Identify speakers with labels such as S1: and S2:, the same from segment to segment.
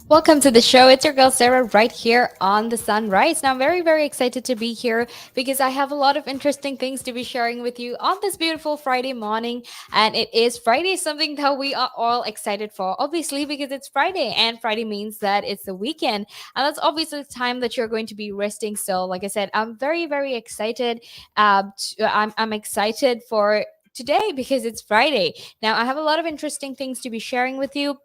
S1: Welcome to the show. It's your girl Sarah right here on the Sunrise. Now, I'm very, very excited to be here because I have a lot of interesting things to be sharing with you on this beautiful Friday morning. And it is Friday, something that we are all excited for, obviously, because it's Friday and Friday means that it's the weekend. And that's obviously the time that you're going to be resting. So, like I said, I'm very, very excited. I'm excited for today because it's Friday. Now, I have a lot of interesting things to be sharing with you.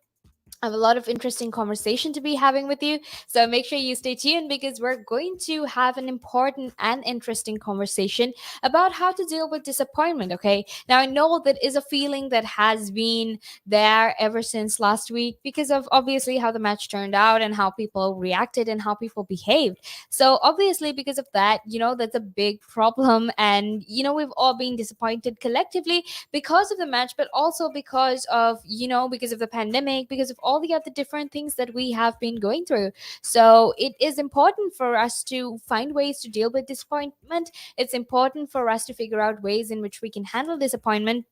S1: I have a lot of interesting conversation to be having with you. So make sure you stay tuned because we're going to have an important and interesting conversation about how to deal with disappointment. Okay. Now, I know that is a feeling that has been there ever since last week because of obviously how the match turned out and how people reacted and how people behaved. So, obviously, because of that, that's a big problem. And, we've all been disappointed collectively because of the match, but also because of the pandemic, because of all the other different things that we have been going through. So it is important for us to find ways to deal with disappointment. It's important for us to figure out ways in which we can handle disappointment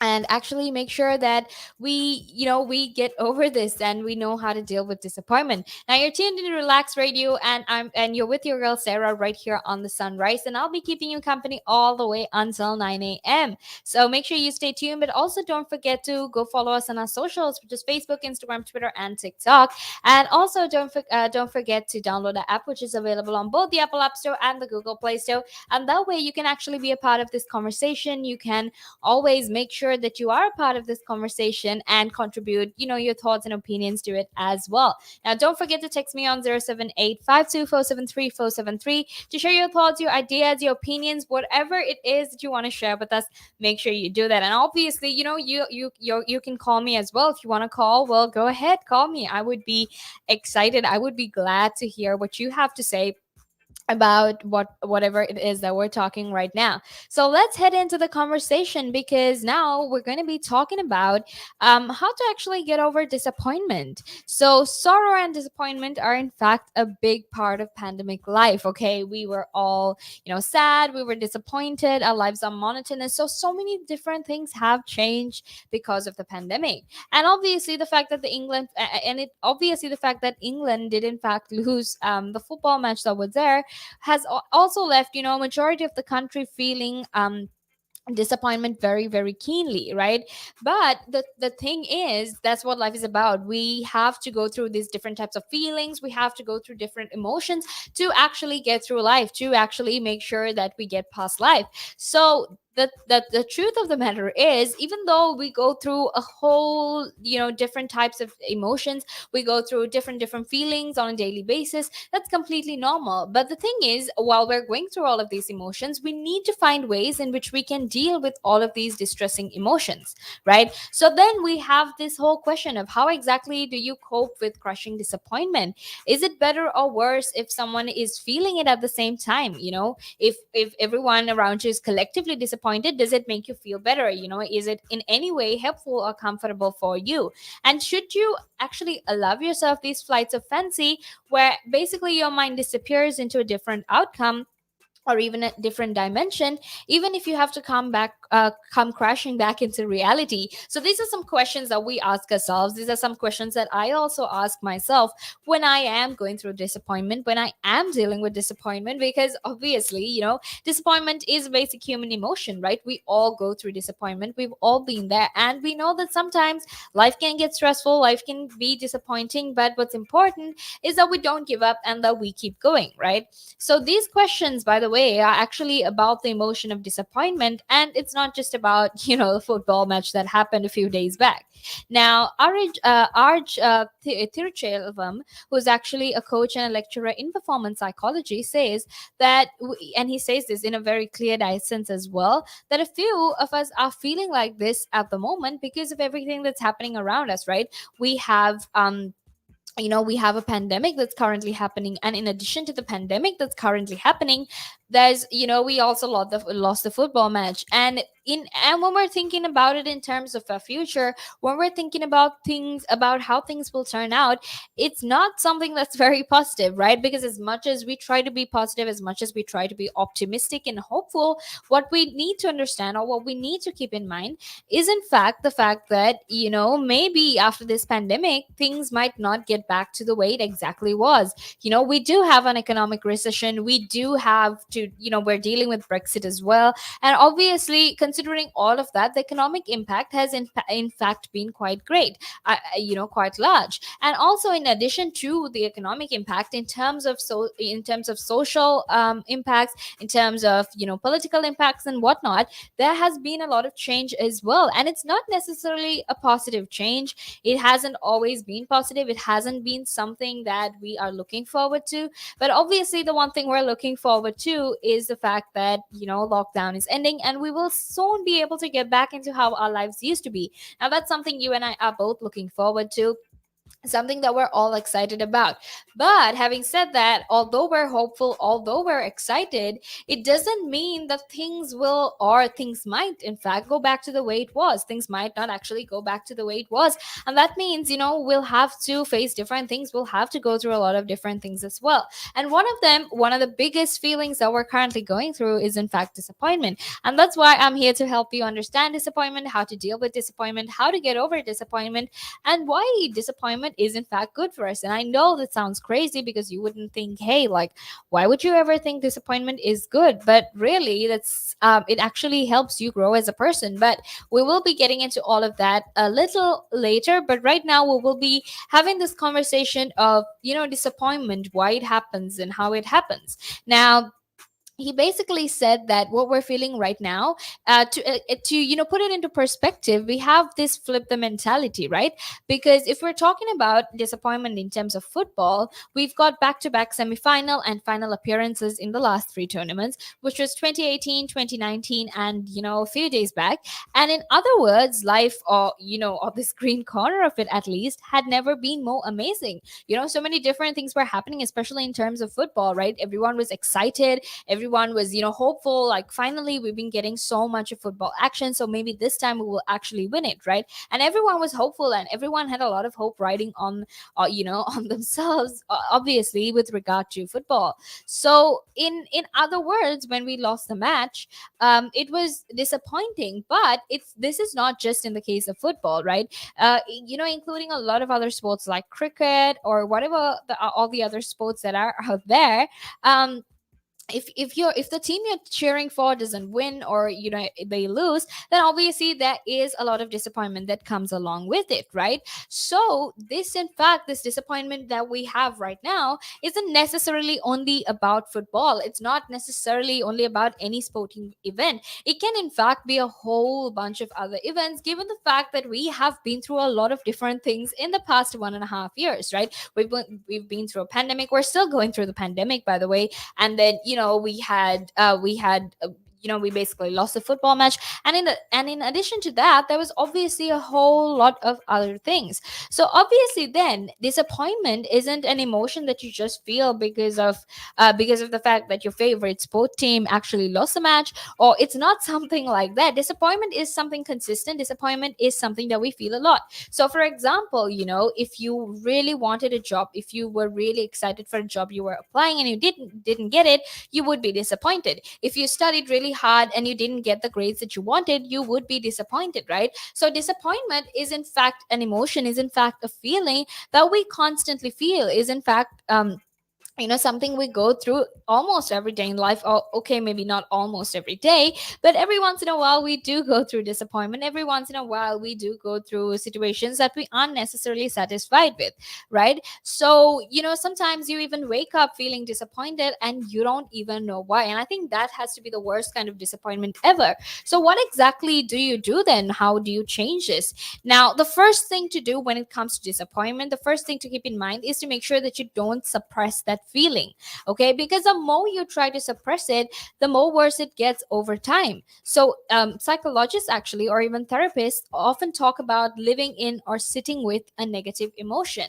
S1: and actually make sure that we get over this and we know how to deal with disappointment. Now you're tuned into Relax Radio, and you're with your girl Sarah right here on the Sunrise, and I'll be keeping you company all the way until 9 a.m. So make sure you stay tuned, but also don't forget to go follow us on our socials, which is Facebook, Instagram, Twitter, and TikTok. And also don't forget to download the app, which is available on both the Apple App Store and the Google Play Store, and that way you can actually be a part of this conversation. You can always make sure that you are a part of this conversation and contribute, your thoughts and opinions to it as well. Now, don't forget to text me on 078 to share your thoughts, your ideas, your opinions, whatever it is that you want to share with us. Make sure you do that. And obviously, you can call me as well if you want to call. Well, go ahead, call me. I would be excited. I would be glad to hear what you have to say about whatever it is that we're talking right now. So let's head into the conversation because now we're going to be talking about how to actually get over disappointment. So sorrow and disappointment are in fact a big part of pandemic life. Okay, we were all sad, we were disappointed, our lives are monotonous. So many different things have changed because of the pandemic, and obviously the fact that the England and it obviously the fact that England did in fact lose the football match that was there has also left majority of the country feeling disappointment very, very keenly, right? But the thing is, that's what life is about. We have to go through these different types of feelings, we have to go through different emotions to actually get through life, to actually make sure that we get past life. So the truth of the matter is, even though we go through a whole different types of emotions, we go through different feelings on a daily basis, that's completely normal. But the thing is, while we're going through all of these emotions, we need to find ways in which we can deal with all of these distressing emotions, right? So then we have this whole question of how exactly do you cope with crushing disappointment? Is it better or worse if someone is feeling it at the same time? If everyone around you is collectively disappointed, does it make you feel better? Is it in any way helpful or comfortable for you? And should you actually allow yourself these flights of fancy where basically your mind disappears into a different outcome or even a different dimension, even if you have to come crashing back into reality? So these are some questions that we ask ourselves. These are some questions that I also ask myself when I am going through disappointment, when I am dealing with disappointment, because obviously, disappointment is a basic human emotion, right? We all go through disappointment, we've all been there, and we know that sometimes life can get stressful, life can be disappointing, but what's important is that we don't give up and that we keep going, right? So these questions, by the way, are actually about the emotion of disappointment, and it's not just about the football match that happened a few days back. Now, Tiruchelvam, who's actually a coach and a lecturer in performance psychology, says that, and he says this in a very clear sense as well, that a few of us are feeling like this at the moment because of everything that's happening around us, right? We have we have a pandemic that's currently happening, and in addition to the pandemic that's currently happening, there's, we also lost the football match. And when we're thinking about it in terms of our future, when we're thinking about things, about how things will turn out, it's not something that's very positive, right? Because as much as we try to be positive, as much as we try to be optimistic and hopeful, what we need to understand, or what we need to keep in mind, is in fact the fact that, maybe after this pandemic, things might not get back to the way it exactly was. We do have an economic recession. We do have to, we're dealing with Brexit as well. And obviously, considering all of that, the economic impact has in fact been quite great, quite large. And also, in addition to the economic impact, in terms of social impacts, in terms of, political impacts and whatnot, there has been a lot of change as well. And it's not necessarily a positive change. It hasn't always been positive. It hasn't been something that we are looking forward to. But obviously, the one thing we're looking forward to is the fact that, lockdown is ending, and we will soon be able to get back into how our lives used to be. Now, that's something you and I are both looking forward to, something that we're all excited about. But having said that, although we're hopeful, although we're excited, it doesn't mean that things will, or things might in fact go back to the way it was. Things might not actually go back to the way it was. And that means, we'll have to face different things. We'll have to go through a lot of different things as well. And one of the biggest feelings that we're currently going through is in fact disappointment. And that's why I'm here to help you understand disappointment, how to deal with disappointment, how to get over disappointment, and why disappointment is in fact good for us. And I know that sounds crazy, because you wouldn't think, hey, like, why would you ever think disappointment is good? But really, that's it actually helps you grow as a person. But we will be getting into all of that a little later. But right now, we will be having this conversation of, disappointment, why it happens and how it happens. Now, he basically said that what we're feeling right now, to put it into perspective, we have this flip the mentality, right? Because if we're talking about disappointment in terms of football, we've got back-to-back semi-final and final appearances in the last three tournaments, which was 2018, 2019, and a few days back. And in other words, life, or or this green corner of it at least, had never been more amazing. So many different things were happening, especially in terms of football, right? Everyone was excited, everyone was hopeful, like, finally we've been getting so much of football action, so maybe this time we will actually win it, right? And everyone was hopeful, and everyone had a lot of hope riding on on themselves, obviously, with regard to football. So in other words, when we lost the match, it was disappointing. But this is not just in the case of football, right? Including a lot of other sports like cricket, or whatever, all the other sports that are out there. If the team you're cheering for doesn't win, or they lose, then obviously there is a lot of disappointment that comes along with it, right? So this disappointment that we have right now isn't necessarily only about football. It's not necessarily only about any sporting event. It can in fact be a whole bunch of other events, given the fact that we have been through a lot of different things in the past 1.5 years, right? We've been through a pandemic. We're still going through the pandemic, by the way. And then we basically lost the football match. And in addition to that, there was obviously a whole lot of other things. So obviously, then, disappointment isn't an emotion that you just feel because of the fact that your favorite sport team actually lost the match, or it's not something like that. Disappointment is something consistent. Disappointment is something that we feel a lot. So for example, if you really wanted a job, if you were really excited for a job you were applying, and you didn't get it, you would be disappointed. If you studied really hard and you didn't get the grades that you wanted, you would be disappointed, right? So disappointment is in fact an emotion, is in fact a feeling that we constantly feel, is in fact something we go through almost every day in life. Or okay, maybe not almost every day, but every once in a while we do go through disappointment. Every once in a while we do go through situations that we aren't necessarily satisfied with, right? So sometimes you even wake up feeling disappointed and you don't even know why. And I think that has to be the worst kind of disappointment ever. So what exactly do you do then? How do you change this? Now, the first thing to do when it comes to disappointment, the first thing to keep in mind is to make sure that you don't suppress that feeling. Okay, because the more you try to suppress it, the more worse it gets over time. So psychologists actually, or even therapists, often talk about living in or sitting with a negative emotion.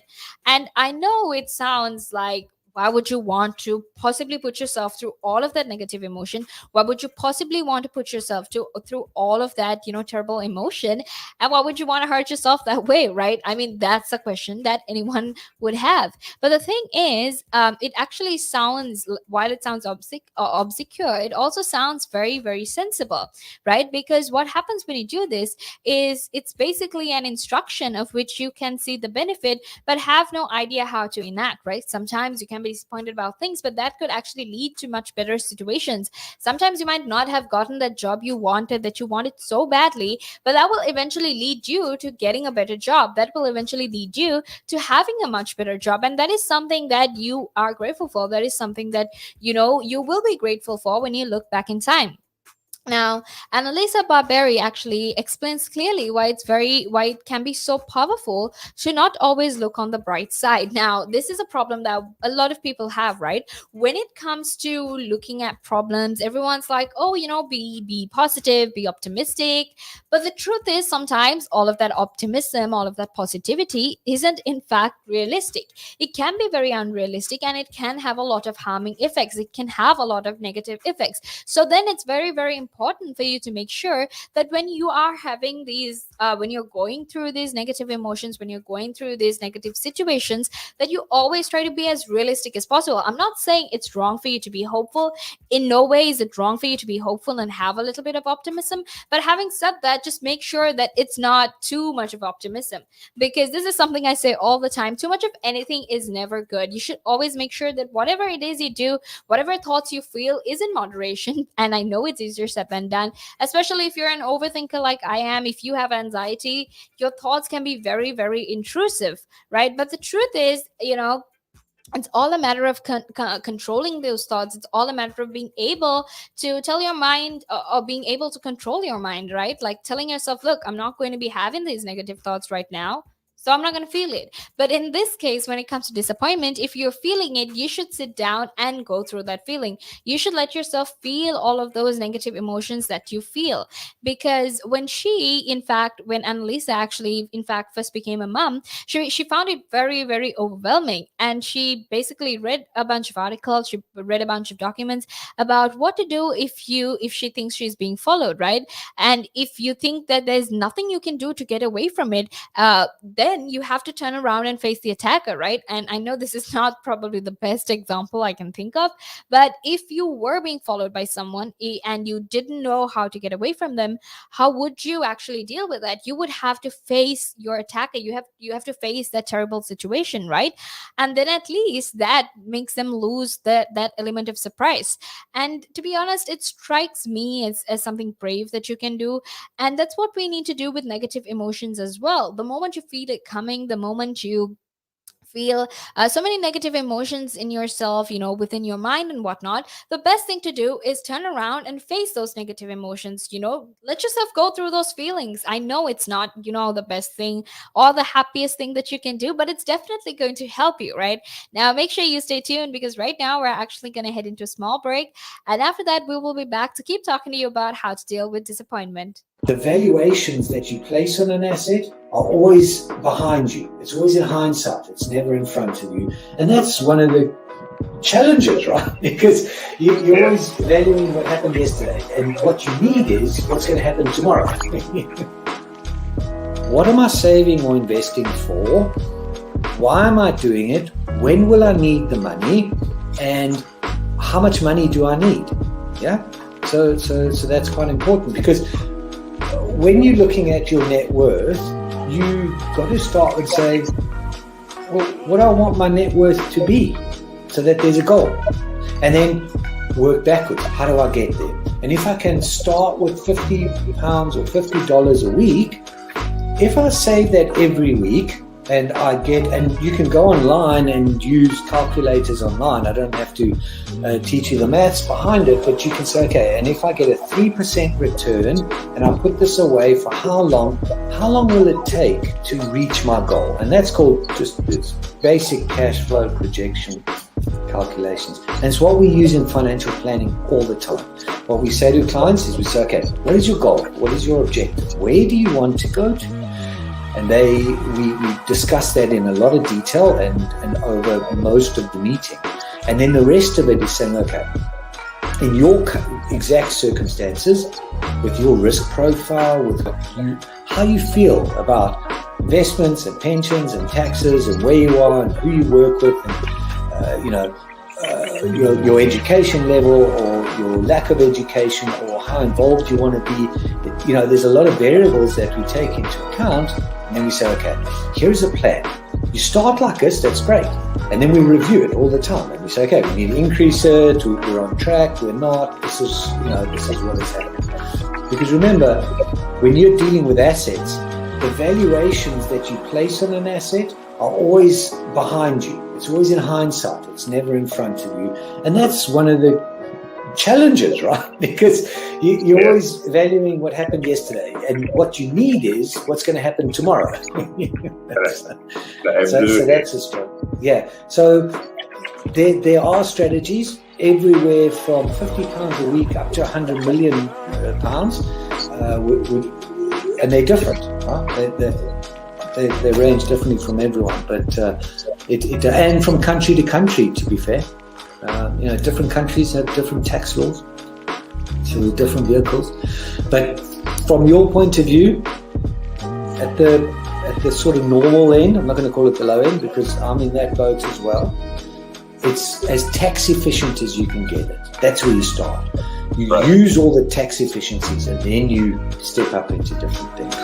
S1: And I know it sounds like Why would you want to possibly put yourself through all of that negative emotion? Why would you possibly want to put yourself through all of that, terrible emotion? And why would you want to hurt yourself that way, right? I mean, that's a question that anyone would have. But the thing is, it actually sounds, while it sounds obscure, it also sounds very, very sensible, right? Because what happens when you do this is it's basically an instruction of which you can see the benefit but have no idea how to enact, right? Sometimes you can be disappointed about things, but that could actually lead to much better situations. Sometimes you might not have gotten that job you wanted, that you wanted so badly, but that will eventually lead you to getting a better job. That will eventually lead you to having a much better job. And that is something that you are grateful for. That is something that, you will be grateful for when you look back in time. Now, Annalisa Barberi actually explains clearly why it can be so powerful to not always look on the bright side. Now, this is a problem that a lot of people have, right? When it comes to looking at problems, everyone's like, oh, be positive, be optimistic. But the truth is, sometimes all of that optimism, all of that positivity isn't in fact realistic. It can be very unrealistic, and it can have a lot of harming effects. It can have a lot of negative effects. So then it's very, very important for you to make sure that when you are having these, when you're going through these negative emotions, when you're going through these negative situations, that you always try to be as realistic as possible. I'm not saying it's wrong for you to be hopeful. In no way is it wrong for you to be hopeful and have a little bit of optimism. But having said that, just make sure that it's not too much of optimism, because this is something I say all the time. Too much of anything is never good. You should always make sure that whatever it is you do, whatever thoughts you feel, is in moderation. And I know it's easier said than done, especially if you're an overthinker like I am. If you have anxiety, your thoughts can be very, very intrusive, right? But the truth is, it's all a matter of controlling those thoughts. It's all a matter of being able to tell your mind, or being able to control your mind, right? Like telling yourself, look, I'm not going to be having these negative thoughts right now, so I'm not going to feel it. But in this case, when it comes to disappointment, if you're feeling it, you should sit down and go through that feeling. You should let yourself feel all of those negative emotions that you feel. Because when Annalisa actually, in fact, first became a mom, she found it very, very overwhelming. And she basically read a bunch of articles, she read a bunch of documents about what to do if she thinks she's being followed, right? And if you think that there's nothing you can do to get away from it, then you have to turn around and face the attacker, right? And I know this is not probably the best example I can think of, but if you were being followed by someone, and you didn't know how to get away from them, how would you actually deal with that? You would have to face your attacker. You have to face that terrible situation, right? And then at least that makes them lose that element of surprise. And to be honest, it strikes me as something brave that you can do. And that's what we need to do with negative emotions as well. The moment you feel it coming, the moment you feel so many negative emotions in yourself, within your mind and whatnot, the best thing to do is turn around and face those negative emotions. Let yourself go through those feelings. I know it's not, the best thing or the happiest thing that you can do, but it's definitely going to help you, right? Now, make sure you stay tuned, because right now we're actually going to head into a small break. And after that, we will be back to keep talking to you about how to deal with disappointment.
S2: The valuations that you place on an asset are always behind you. It's always in hindsight. It's never in front of you. And that's one of the challenges, right? Because you're always valuing what happened yesterday. And what you need is what's going to happen tomorrow. What am I saving or investing for? Why am I doing it? When will I need the money? And how much money do I need? Yeah. So that's quite important, because when you're looking at your net worth, you've got to start with saying, well, what do I want my net worth to be, so that there's a goal, and then work backwards. How do I get there? And if I can start with £50 or $50 a week, if I save that every week, and you can go online and use calculators online. I don't have to teach you the maths behind it, but you can say, okay, and if I get a 3% return and I put this away for how long will it take to reach my goal? And that's called just this basic cash flow projection calculations. And it's what we use in financial planning all the time. What we say to clients is we say, okay, what is your goal? What is your objective? Where do you want to go to? And we discussed that in a lot of detail and over most of the meeting. And then the rest of it is saying, okay, in your exact circumstances, with your risk profile, with how you feel about investments and pensions and taxes and where you are and who you work with, and your education level or your lack of education or how involved you want to be. There's a lot of variables that we take into account, and then we say, okay, here's a plan. You start like this, that's great. And then we review it all the time. And we say, okay, we need to increase it, we're on track, we're not, this is what is happening. Because remember, when you're dealing with assets, the valuations that you place on an asset are always behind you. It's always in hindsight. It's never in front of you. And that's one of the challenges, right? Because you're always valuing what happened yesterday, and what you need is what's going to happen tomorrow. So that's a struggle. Yeah. So there are strategies everywhere from £50 a week up to £100 million, and they're different. Right? They range differently from everyone, but and from country to country, to be fair. Different countries have different tax laws, so different vehicles. But from your point of view, at the sort of normal end, I'm not going to call it the low end because I'm in that boat as well. It's as tax efficient as you can get it. That's where you start. You use all the tax efficiencies, and then you step up into different things.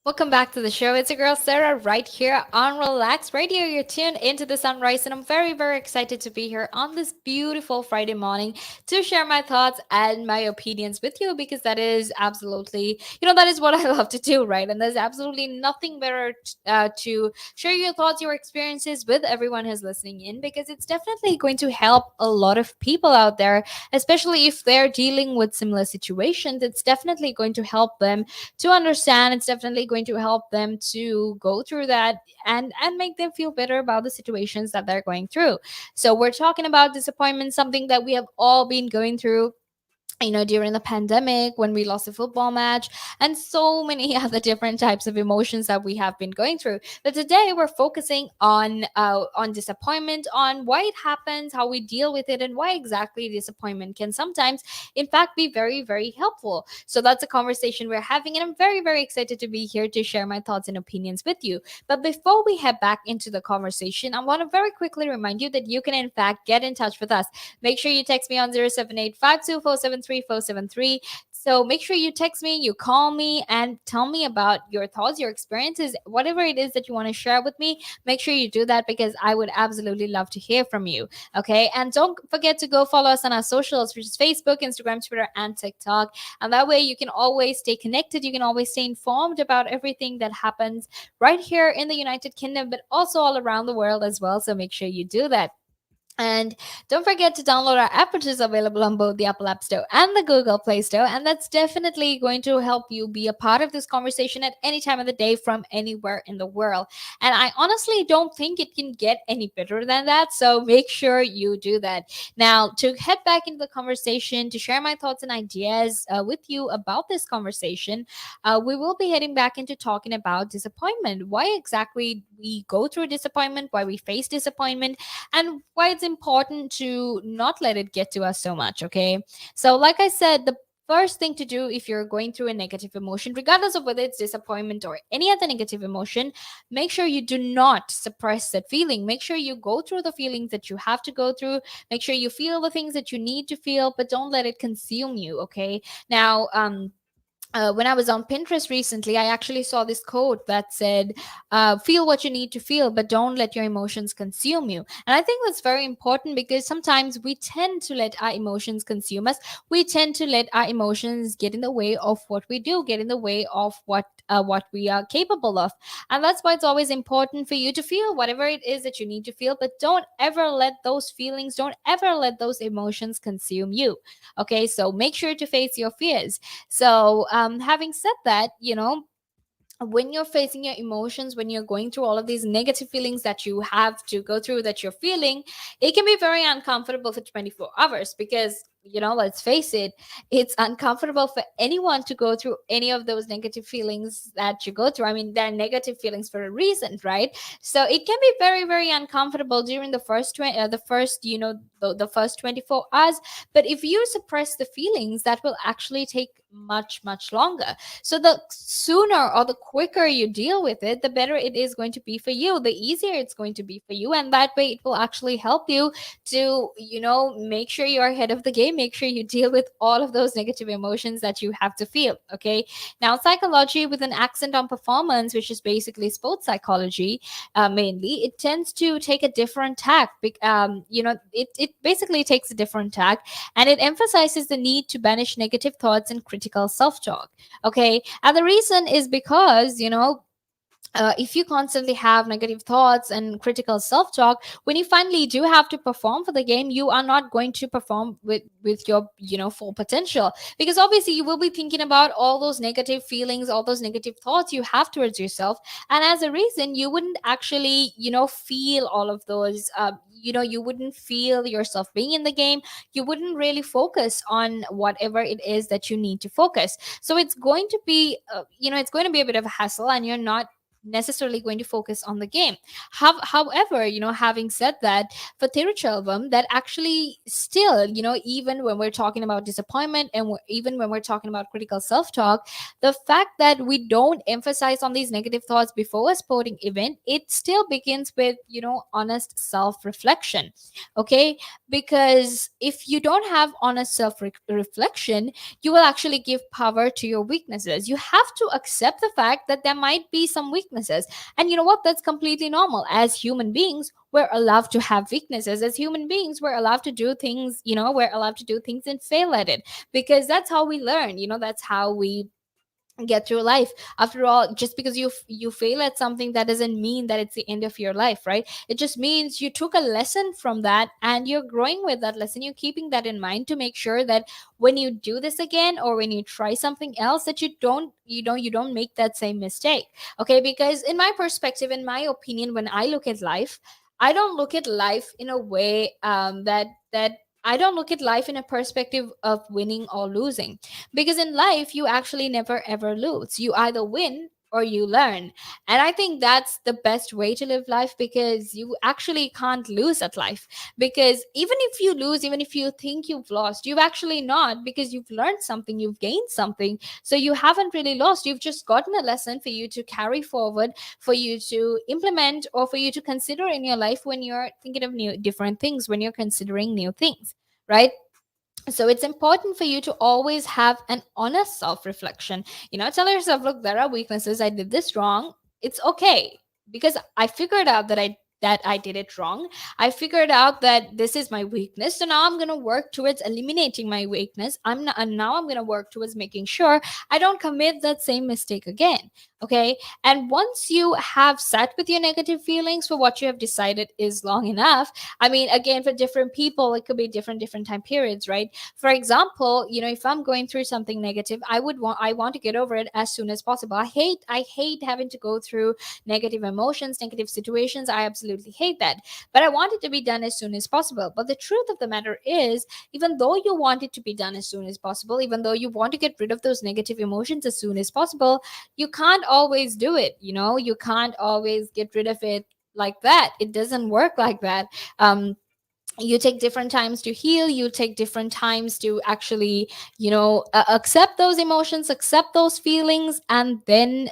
S1: Welcome back to the show. It's your girl Sarah right here on Relax Radio. You're tuned into the sunrise, and I'm very, very excited to be here on this beautiful Friday morning to share my thoughts and my opinions with you, because that is absolutely, that is what I love to do, right? And there's absolutely nothing better to share your thoughts, your experiences with everyone who's listening in, because it's definitely going to help a lot of people out there, especially if they're dealing with similar situations. It's definitely going to help them to understand. It's definitely going to help them to go through that and make them feel better about the situations that they're going through. So we're talking about disappointment, something that we have all been going through, during the pandemic, when we lost a football match, and so many other different types of emotions that we have been going through. But today we're focusing on disappointment, on why it happens, how we deal with it, and why exactly disappointment can sometimes in fact be very, very helpful. So that's a conversation we're having, and I'm very, very excited to be here to share my thoughts and opinions with you. But before we head back into the conversation, I want to very quickly remind you that you can in fact get in touch with us. Make sure you text me on 078-524-73473. So make sure you text me, you call me, and tell me about your thoughts, your experiences, whatever it is that you want to share with me. Make sure you do that, because I would absolutely love to hear from you. Okay. And don't forget to go follow us on our socials, which is Facebook, Instagram, Twitter, and TikTok. And that way you can always stay connected. You can always stay informed about everything that happens right here in the United Kingdom, but also all around the world as well. So make sure you do that. And don't forget to download our app, which is available on both the Apple App Store and the Google Play Store. And that's definitely going to help you be a part of this conversation at any time of the day from anywhere in the world. And I honestly don't think it can get any better than that. So make sure you do that. Now, to head back into the conversation, to share my thoughts and ideas with you about this conversation, we will be heading back into talking about disappointment. Why exactly we go through disappointment, why we face disappointment, and why it's important to not let it get to us so much. Okay. So, like I said, the first thing to do if you're going through a negative emotion, regardless of whether it's disappointment or any other negative emotion, make sure you do not suppress that feeling. Make sure you go through the feelings that you have to go through. Make sure you feel the things that you need to feel, but don't let it consume you. Okay. Now, when I was on Pinterest recently, I actually saw this quote that said, "Feel what you need to feel, but don't let your emotions consume you." And I think that's very important because sometimes we tend to let our emotions consume us. We tend to let our emotions get in the way of what we do, get in the way of what we are capable of. And that's why it's always important for you to feel whatever it is that you need to feel, but don't ever let those feelings, don't ever let those emotions consume you. Okay, so make sure to face your fears. So, having said that, when you're facing your emotions, when you're going through all of these negative feelings that you have to go through, that you're feeling, it can be very uncomfortable for 24 hours because, let's face it, it's uncomfortable for anyone to go through any of those negative feelings that you go through. I mean, they're negative feelings for a reason, right? So it can be very, very uncomfortable during the first 20, the first, the first 24 hours. But if you suppress the feelings, that will actually take much, much longer. So the sooner or the quicker you deal with it, the better it is going to be for you, the easier it's going to be for you. And that way it will actually help you to, make sure you're ahead of the game, make sure you deal with all of those negative emotions that you have to feel. Okay. Now, psychology with an accent on performance, which is basically sports psychology, mainly, it tends to take a different tack. It basically takes a different tack, and it emphasizes the need to banish negative thoughts and critical self talk. Okay. And the reason is because, if you constantly have negative thoughts and critical self-talk, when you finally do have to perform for the game, you are not going to perform with your full potential, because obviously you will be thinking about all those negative feelings, all those negative thoughts you have towards yourself. And as a reason, you wouldn't actually feel all of those. You wouldn't feel yourself being in the game. You wouldn't really focus on whatever it is that you need to focus. So it's going to be it's going to be a bit of a hassle, and you're not necessarily going to focus on the game. However, having said that, for Tiruchelvam, that actually still, even when we're talking about disappointment, and even when we're talking about critical self-talk, the fact that we don't emphasize on these negative thoughts before a sporting event, it still begins with, honest self-reflection. Okay. Because if you don't have honest self-reflection, you will actually give power to your weaknesses. You have to accept the fact that there might be some weaknesses. And you know what? That's completely normal. As human beings, we're allowed to have weaknesses. As human beings, we're allowed to do things, we're allowed to do things and fail at it, because that's how we learn. That's how we get through life. After all, just because you fail at something, that doesn't mean that it's the end of your life, right? It just means you took a lesson from that, and you're growing with that lesson. You're keeping that in mind to make sure that when you do this again, or when you try something else, that you don't make that same mistake. Okay. Because in my perspective, in my opinion, when I look at life, I don't look at life in a way that I don't look at life in a perspective of winning or losing, because in life, you actually never ever lose. You either win or you learn. And I think that's the best way to live life, because you actually can't lose at life. Because even if you lose, even if you think you've lost, you've actually not, because you've learned something, you've gained something. So you haven't really lost. You've just gotten a lesson for you to carry forward, for you to implement, or for you to consider in your life when you're thinking of new different things, when you're considering new things, right? So it's important for you to always have an honest self-reflection. Tell yourself, look, there are weaknesses, I did this wrong. It's okay, because I figured out that I did it wrong. I figured out that this is my weakness. So now I'm going to work towards eliminating my weakness. And now I'm going to work towards making sure I don't commit that same mistake again. Okay. And once you have sat with your negative feelings for what you have decided is long enough, I mean, again, for different people, it could be different time periods, right? For example, if I'm going through something negative, I want to get over it as soon as possible. I hate having to go through negative emotions, negative situations. I absolutely hate that. But I want it to be done as soon as possible. But the truth of the matter is, even though you want it to be done as soon as possible, even though you want to get rid of those negative emotions as soon as possible, you can't always do it. You can't always get rid of it like that. It doesn't work like that. You take different times to heal. You take different times to actually accept those emotions, accept those feelings, and then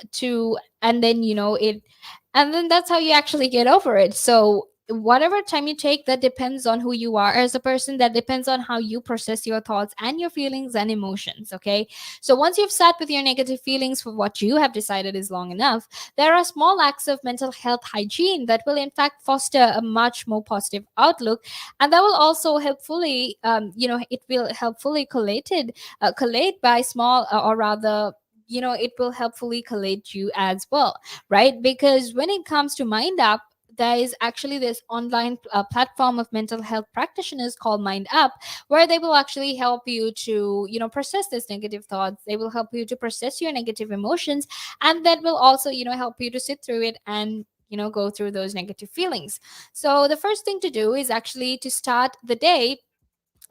S1: that's how you actually get over it. So whatever time you take, that depends on who you are as a person, that depends on how you process your thoughts and your feelings and emotions. Okay, so once you've sat with your negative feelings for what you have decided is long enough, there are small acts of mental health hygiene that will in fact foster a much more positive outlook, and that will also helpfully it will helpfully collate by small, or rather, it will helpfully collate you as well, right? Because when it comes to Mind Up, there is actually this online platform of mental health practitioners called Mind Up, where they will actually help you to, process these negative thoughts. They will help you to process your negative emotions, and that will also, help you to sit through it and, go through those negative feelings. So the first thing to do is actually to start the day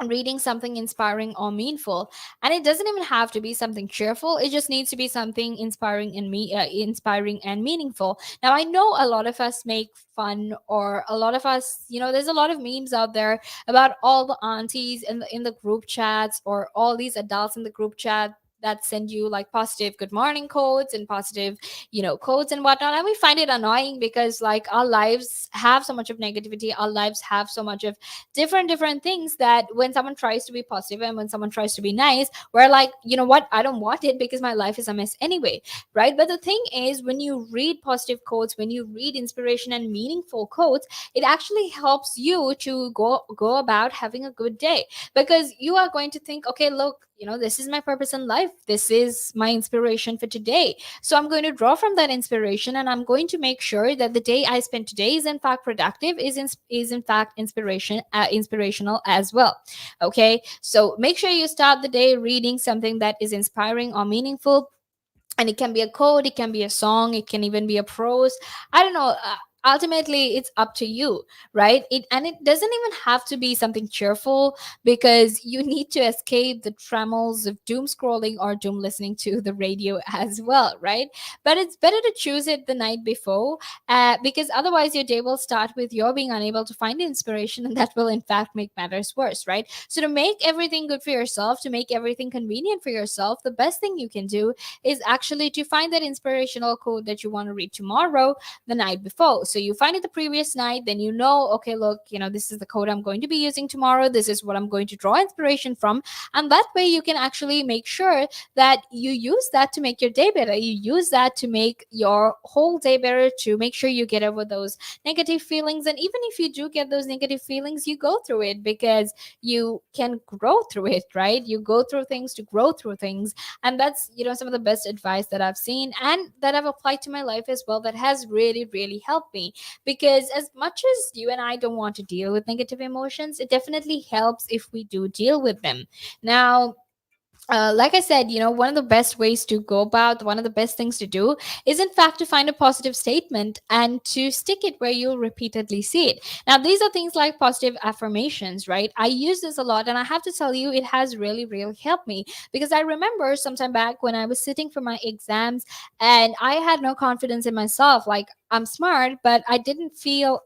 S1: reading something inspiring or meaningful, and it doesn't even have to be something cheerful. It just needs to be something inspiring and meaningful. Now, I know a lot of us make fun, or a lot of us, there's a lot of memes out there about all the aunties in the group chats, or all these adults in the group chat that send you like positive good morning quotes and positive, quotes and whatnot. And we find it annoying because like our lives have so much of negativity, our lives have so much of different things, that when someone tries to be positive and when someone tries to be nice, we're like, you know what, I don't want it because my life is a mess anyway, right? But the thing is, when you read positive quotes, when you read inspiration and meaningful quotes, it actually helps you to go about having a good day, because you are going to think, okay, look, this is my purpose in life, this is my inspiration for today, so I'm going to draw from that inspiration, and I'm going to make sure that the day I spend today is in fact productive, is in fact inspirational as well. Okay, so make sure you start the day reading something that is inspiring or meaningful, and it can be a code, it can be a song, it can even be a prose. I don't know, ultimately it's up to you, right? It doesn't even have to be something cheerful, because you need to escape the trammels of doom scrolling or doom listening to the radio as well, right? But it's better to choose it the night before, because otherwise your day will start with your being unable to find inspiration, and that will in fact make matters worse, right? So to make everything good for yourself, to make everything convenient for yourself, the best thing you can do is actually to find that inspirational quote that you want to read tomorrow the night before. So you find it the previous night, then okay, look, this is the quote I'm going to be using tomorrow. This is what I'm going to draw inspiration from. And that way you can actually make sure that you use that to make your day better. You use that to make your whole day better, to make sure you get over those negative feelings. And even if you do get those negative feelings, you go through it because you can grow through it, right? You go through things to grow through things. And that's some of the best advice that I've seen and that I've applied to my life as well, that has really really helped me. Because as much as you and I don't want to deal with negative emotions, it definitely helps if we do deal with them. Now, like I said, one of the best ways to go about, one of the best things to do is, in fact, to find a positive statement and to stick it where you'll repeatedly see it. Now, these are things like positive affirmations, right? I use this a lot, and I have to tell you, it has really, really helped me, because I remember sometime back when I was sitting for my exams and I had no confidence in myself. Like, I'm smart, but I didn't feel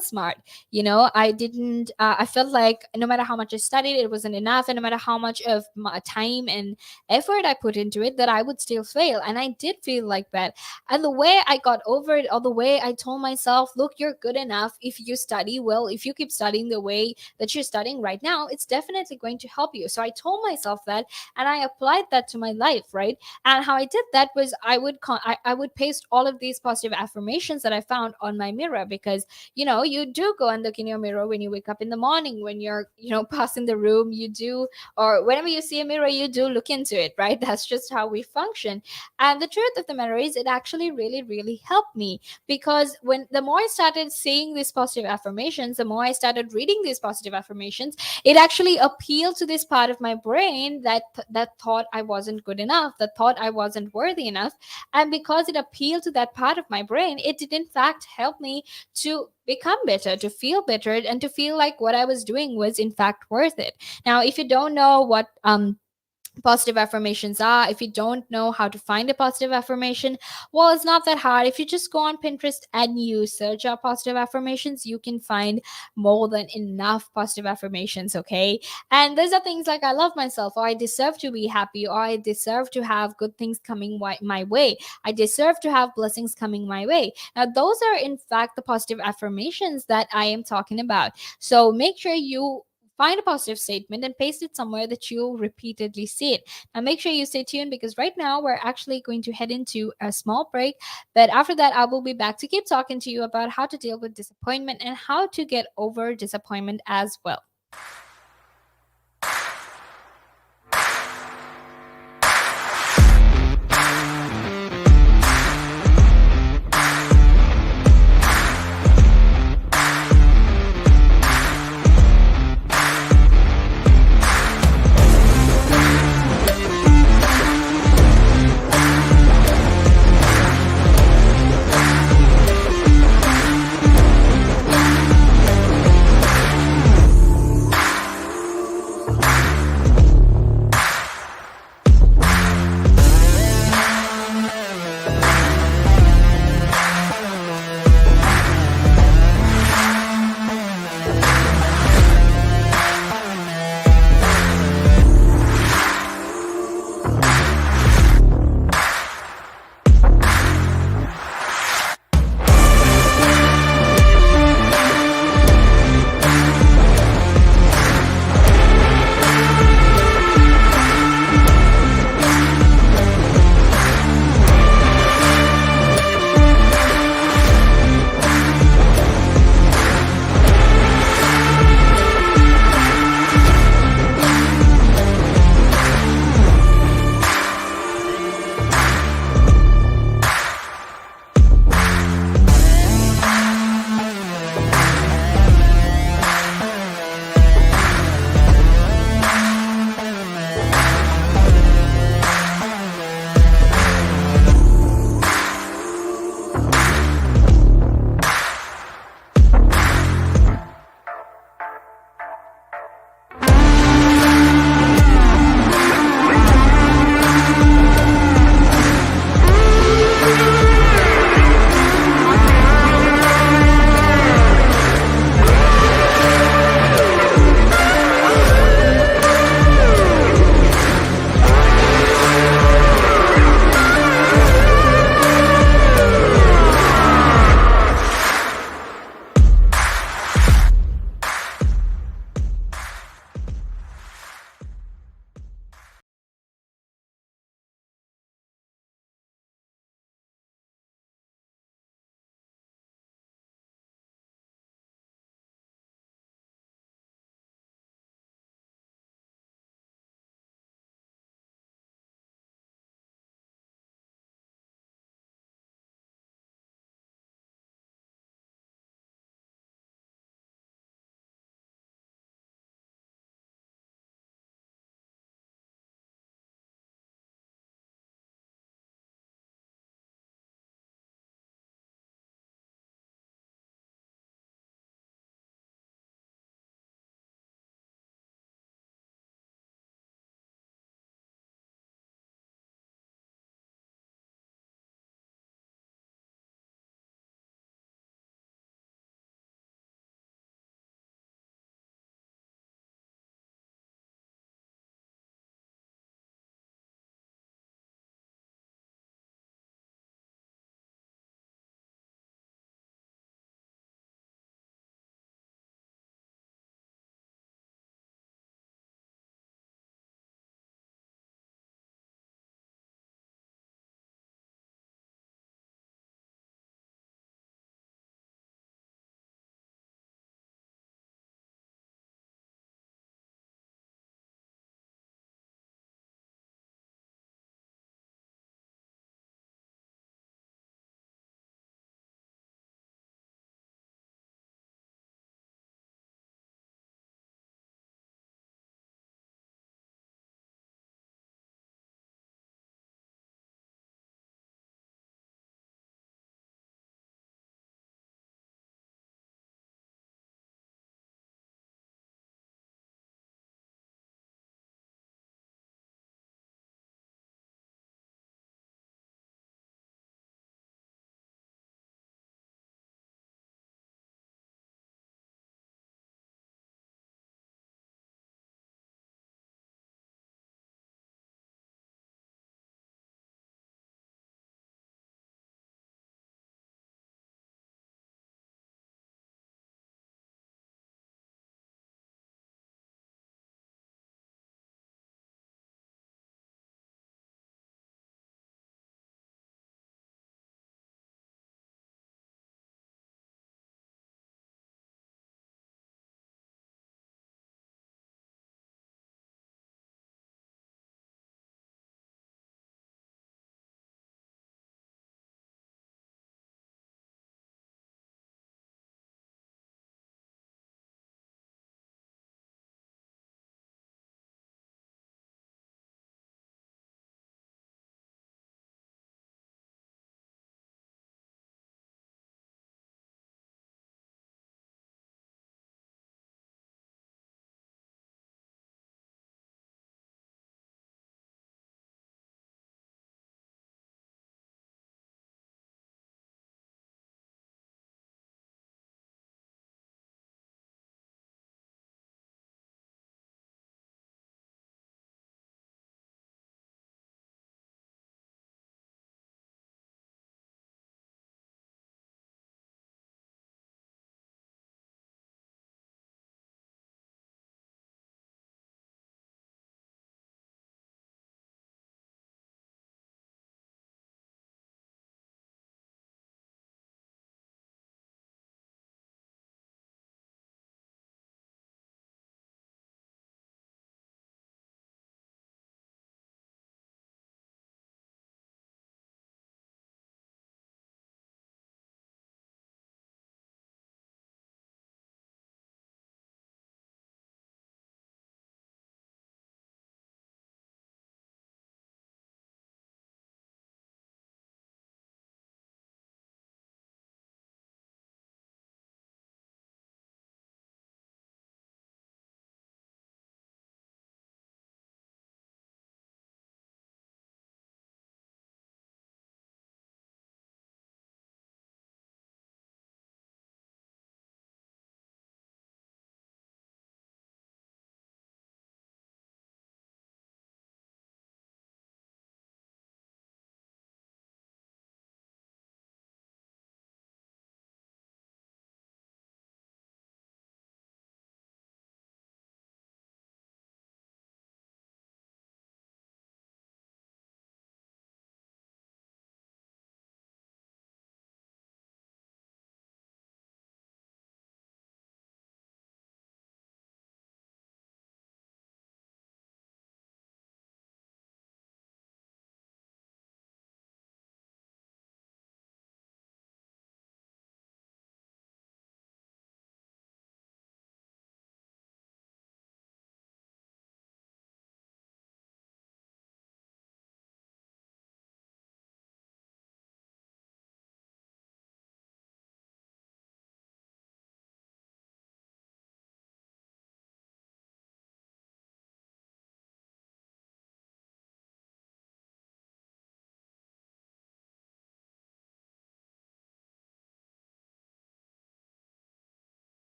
S1: smart. I felt like no matter how much I studied, it wasn't enough, and no matter how much of my time and effort I put into it, that I would still fail. And I did feel like that. And the way I got over it, or the way I told myself, look, you're good enough if you study well, if you keep studying the way that you're studying right now, it's definitely going to help you. So I told myself that, and I applied that to my life, right? And how I did that was I would paste all of these positive affirmations that I found on my mirror, because you do go and look in your mirror when you wake up in the morning, when you're passing the room, you do, or whenever you see a mirror, you do look into it, right? That's just how we function. And the truth of the matter is, it actually really really helped me, because when the more I started seeing these positive affirmations, the more I started reading these positive affirmations, it actually appealed to this part of my brain that thought I wasn't good enough, that thought I wasn't worthy enough. And because it appealed to that part of my brain, it did in fact help me to become better, to feel better, and to feel like what I was doing was in fact worth it. Now, if you don't know positive affirmations are. If you don't know how to find a positive affirmation, well, it's not that hard. If you just go on Pinterest and you search up positive affirmations, you can find more than enough positive affirmations, okay? And those are things like, I love myself, or I deserve to be happy, or I deserve to have good things coming my way, I deserve to have blessings coming my way. Now those are in fact the positive affirmations that I am talking about. So make sure you find a positive statement and paste it somewhere that you'll repeatedly see it. Now, make sure you stay tuned, because right now we're actually going to head into a small break. But after that, I will be back to keep talking to you about how to deal with disappointment and how to get over disappointment as well.